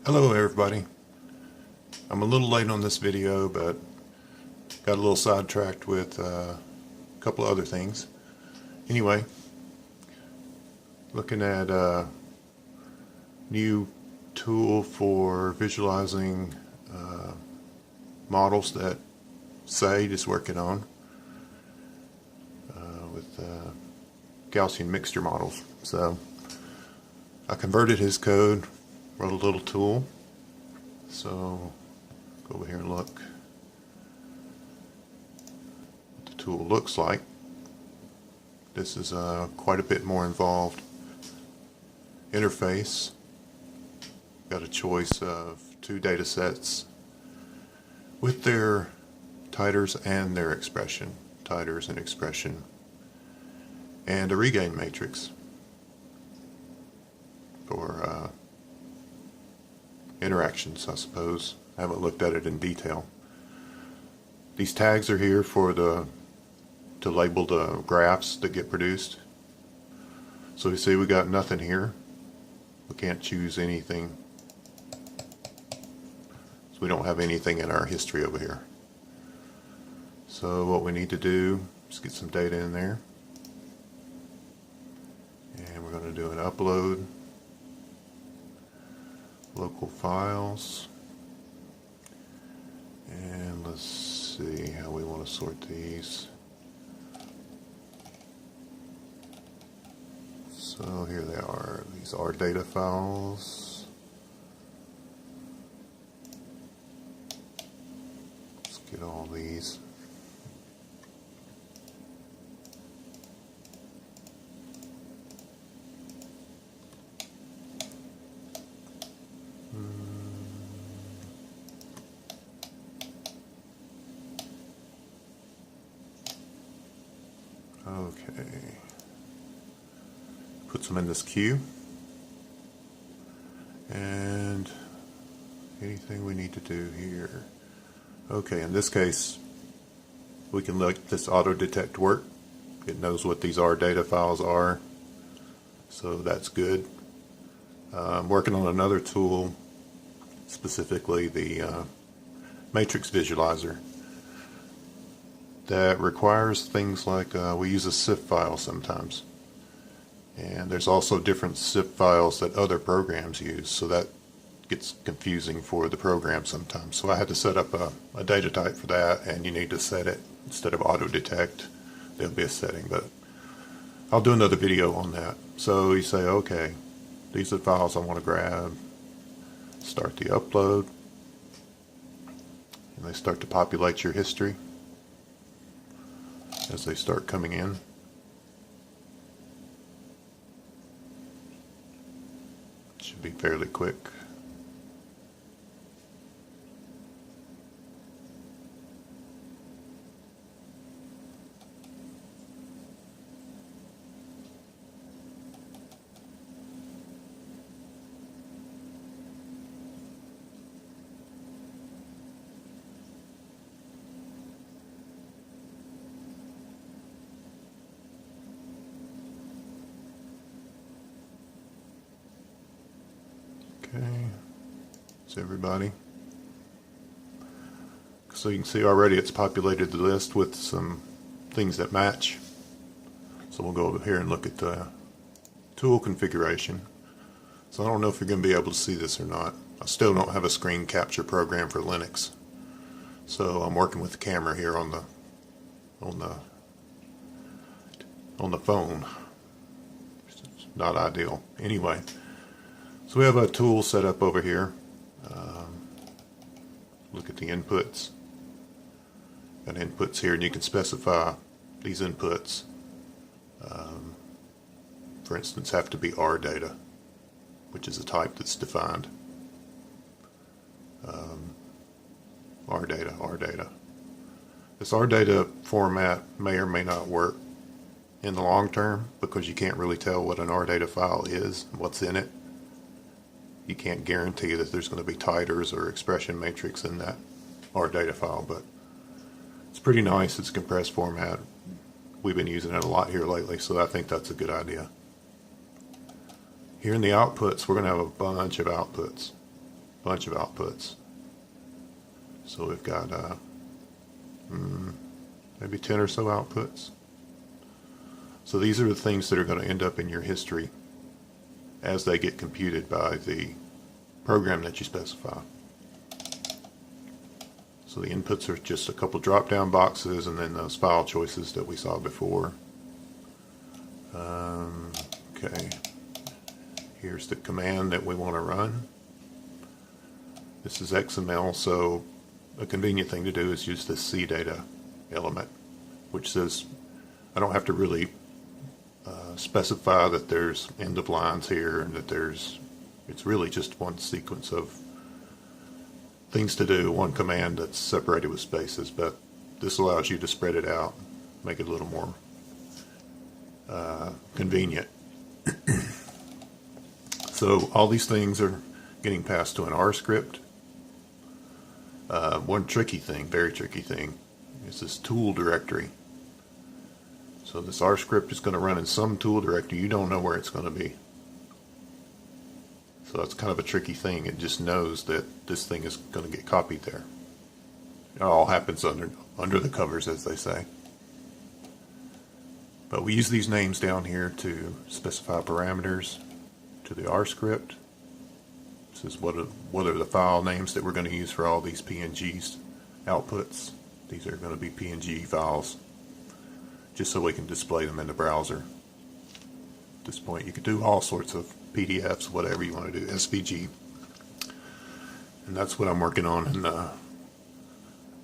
Hello everybody. I'm a little late on this video, but got a little sidetracked with a couple of other things. Anyway, looking at a new tool for visualizing models that Sade is working on with Gaussian mixture models. So I converted his code, wrote a little tool. So go over here and look what the tool looks like. This is quite a bit more involved interface. Got a choice of two data sets with their titers and their expression, titers and expression, and a regain matrix for interactions, I suppose. I haven't looked at it in detail. These tags are here for to label the graphs that get produced. So you see we got nothing here. We can't choose anything. So we don't have anything in our history over here. So what we need to do is get some data in there. And we're going to do an upload. Local files, and let's see how we want to sort these. So here they are. These are data files. Let's get all these. Okay, put some in this queue, and anything we need to do here. Okay, in this case we can let this Autodetect work. It knows what these R data files are, so that's good. I'm working on another tool, specifically the matrix visualizer, that requires things like we use a zip file sometimes, and there's also different zip files that other programs use, so that gets confusing for the program sometimes. So I had to set up a data type for that, and you need to set it instead of Autodetect. There'll be a setting, but I'll do another video on that. So you say, okay, these are the files I want to grab, start the upload, and they start to populate your history as they start coming in. It should be fairly quick. Okay, that's everybody. So you can see already it's populated the list with some things that match. So we'll go over here and look at the tool configuration. So I don't know if you're going to be able to see this or not. I still don't have a screen capture program for Linux. So I'm working with the camera here on the phone. It's not ideal. Anyway. So we have a tool set up over here. Look at the inputs. Got inputs here, and you can specify these inputs. For instance, have to be R data, which is a type that's defined. R data. This R data format may or may not work in the long term because you can't really tell what an R data file is, what's in it. You can't guarantee that there's going to be titers or expression matrix in that R data file, but it's pretty nice. It's a compressed format. We've been using it a lot here lately, so I think that's a good idea. Here in the outputs, we're going to have a bunch of outputs. bunch of outputs. So we've got maybe 10 or so outputs. So these are the things that are going to end up in your history as they get computed by the program that you specify. So the inputs are just a couple drop-down boxes, and then those file choices that we saw before. Okay, here's the command that we want to run. This is XML, so a convenient thing to do is use this CData element, which says I don't have to really specify that there's end of lines here and that it's really just one sequence of things to do, one command that's separated with spaces, but this allows you to spread it out, make it a little more convenient. So all these things are getting passed to an R script. One tricky thing, very tricky thing, is this tool directory. So this R script is going to run in some tool directory. You don't know where it's going to be. So that's kind of a tricky thing. It just knows that this thing is going to get copied there. It all happens under the covers, as they say. But we use these names down here to specify parameters to the R script. This is what are the file names that we're going to use for all these PNGs outputs. These are going to be PNG files, just so we can display them in the browser. At this point, you could do all sorts of PDFs, whatever you want to do, SVG. And that's what I'm working on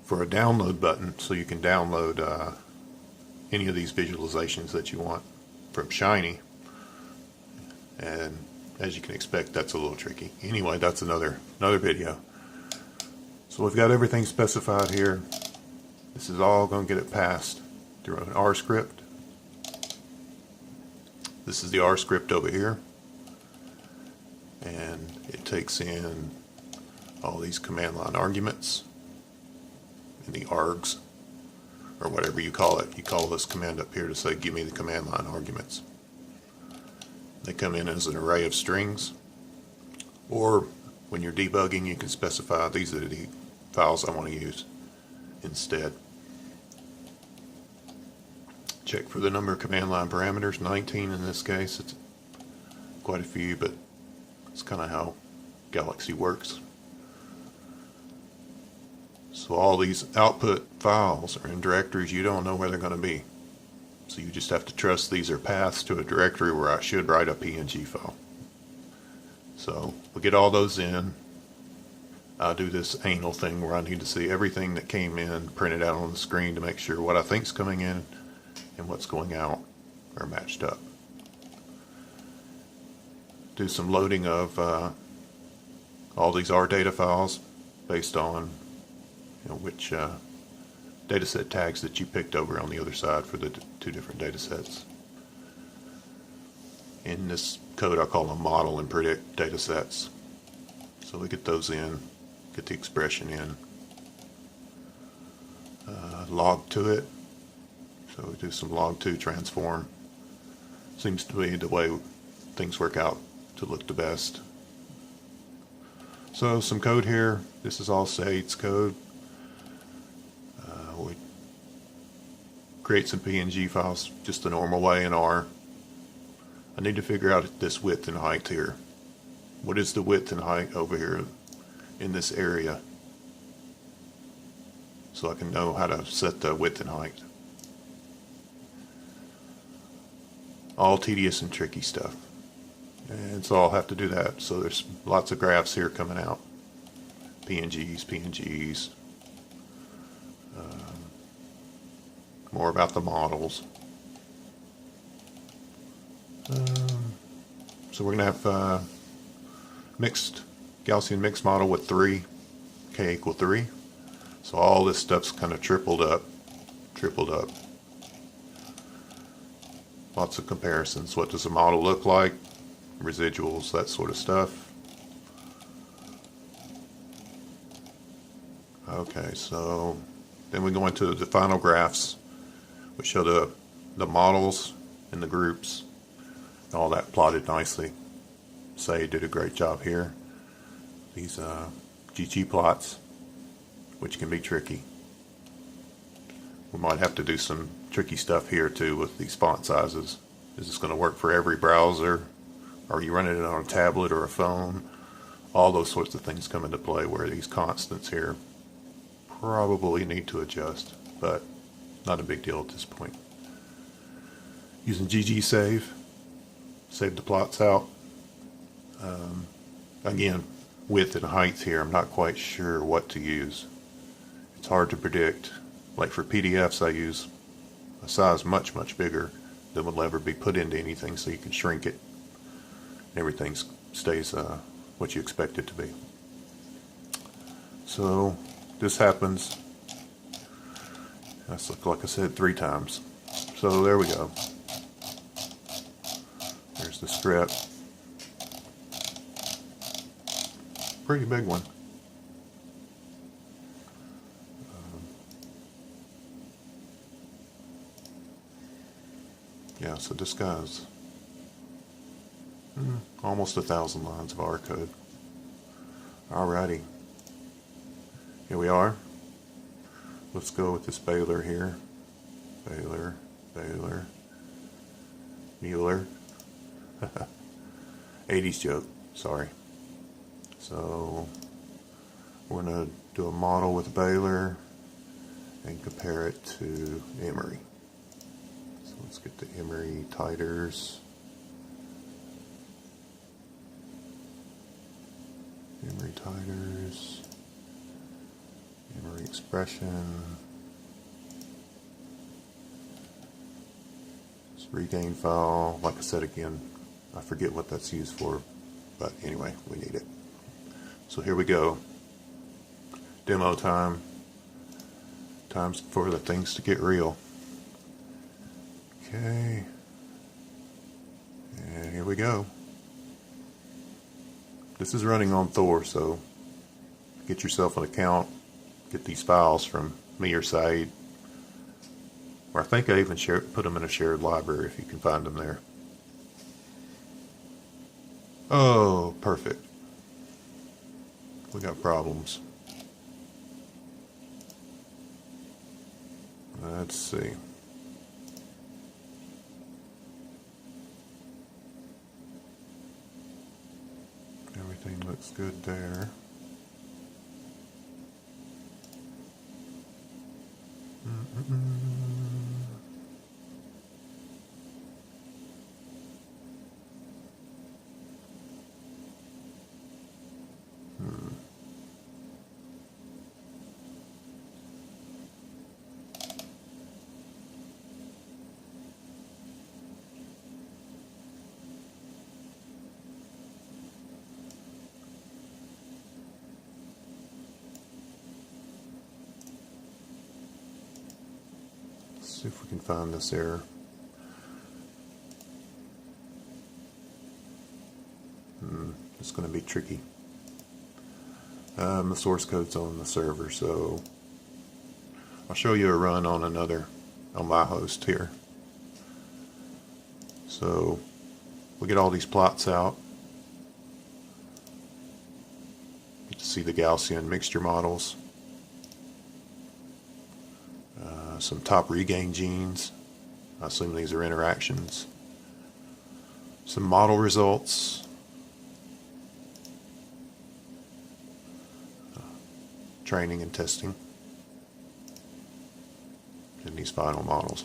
for a download button, so you can download any of these visualizations that you want from Shiny. And as you can expect, that's a little tricky. Anyway, that's another video. So we've got everything specified here. This is all going to get it passed through an R script. This is the R script over here, and it takes in all these command line arguments and the args, or whatever you call it. You call this command up here to say, give me the command line arguments. They come in as an array of strings, or when you're debugging, you can specify these are the files I want to use instead. Check for the number of command line parameters, 19 in this case. It's quite a few, but it's kind of how Galaxy works. So all these output files are in directories you don't know where they're going to be. So you just have to trust these are paths to a directory where I should write a PNG file. So we get all those in. I do this anal thing where I need to see everything that came in printed out on the screen to make sure what I think is coming in and what's going out are matched up. Do some loading of all these R data files based on which dataset tags that you picked over on the other side for the two different datasets. In this code, I call them model and predict datasets. So we get those in, get the expression in, log to it. So we do some log2 transform. Seems to be the way things work out to look the best. So some code here. This is all Sade's code. We create some PNG files just the normal way in R. I need to figure out this width and height here. What is the width and height over here in this area? So I can know how to set the width and height. All tedious and tricky stuff. And so I'll have to do that. So there's lots of graphs here coming out. PNGs. More about the models. So we're going to have mixed Gaussian mixed model with 3, k equal 3. So all this stuff's kind of tripled up. Lots of comparisons. What does a model look like? Residuals, that sort of stuff. Okay, so then we go into the final graphs, which show the models and the groups, all that plotted nicely. Say did a great job here. these GG plots, which can be tricky. We might have to do some tricky stuff here too with these font sizes. Is this going to work for every browser? Are you running it on a tablet or a phone? All those sorts of things come into play where these constants here probably need to adjust, but not a big deal at this point. Using GG save the plots out. Again, width and height here, I'm not quite sure what to use. It's hard to predict. Like for PDFs, I use a size much bigger than will ever be put into anything, so you can shrink it. Everything stays what you expect it to be. So this happens, that's like I said, 3 times. So there we go. There's the script. Pretty big one. Yeah, so this guy's almost 1,000 lines of R code. Alrighty. Here we are. Let's go with this Baylor here. Baylor. Mueller. 80s joke, sorry. So we're going to do a model with Baylor and compare it to Emory. So let's get the Emory titers. Emory titers. Emory expression. This regain file. Like I said again, I forget what that's used for, but anyway, we need it. So here we go. Demo time. Times for the things to get real. Okay. And here we go. This is running on Thor, so get yourself an account. Get these files from me or Said. Or I think I even put them in a shared library if you can find them there. Oh, perfect. We got problems. Let's see. Everything looks good there. See if we can find this error. It's going to be tricky. The source code's on the server, so I'll show you a run on on my host here. So we'll get all these plots out. Get to see the Gaussian mixture models. Some top regain genes. I assume these are interactions. Some model results. Training and testing. And these final models.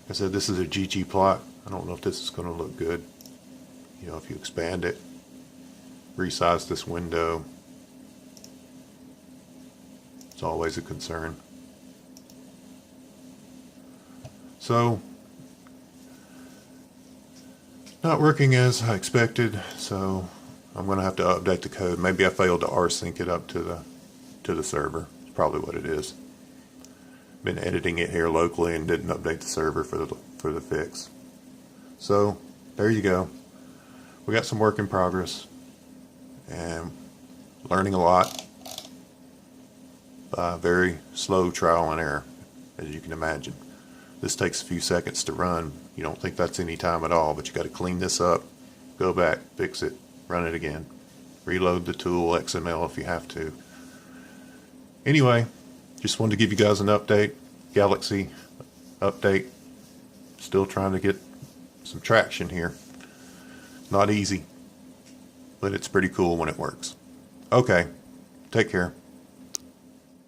Like I said, this is a GG plot. I don't know if this is going to look good. You know, if you expand it, resize this window, it's always a concern. So, not working as I expected, so I'm going to have to update the code. Maybe I failed to rsync it up to the server. That's probably what it is. Been editing it here locally and didn't update the server for the fix. So, there you go. We got some work in progress and learning a lot by very slow trial and error, as you can imagine. This takes a few seconds to run. You don't think that's any time at all, but you got to clean this up, go back, fix it, run it again. Reload the tool XML if you have to. Anyway, just wanted to give you guys an update. Galaxy update. Still trying to get some traction here. Not easy, but it's pretty cool when it works. Okay, take care.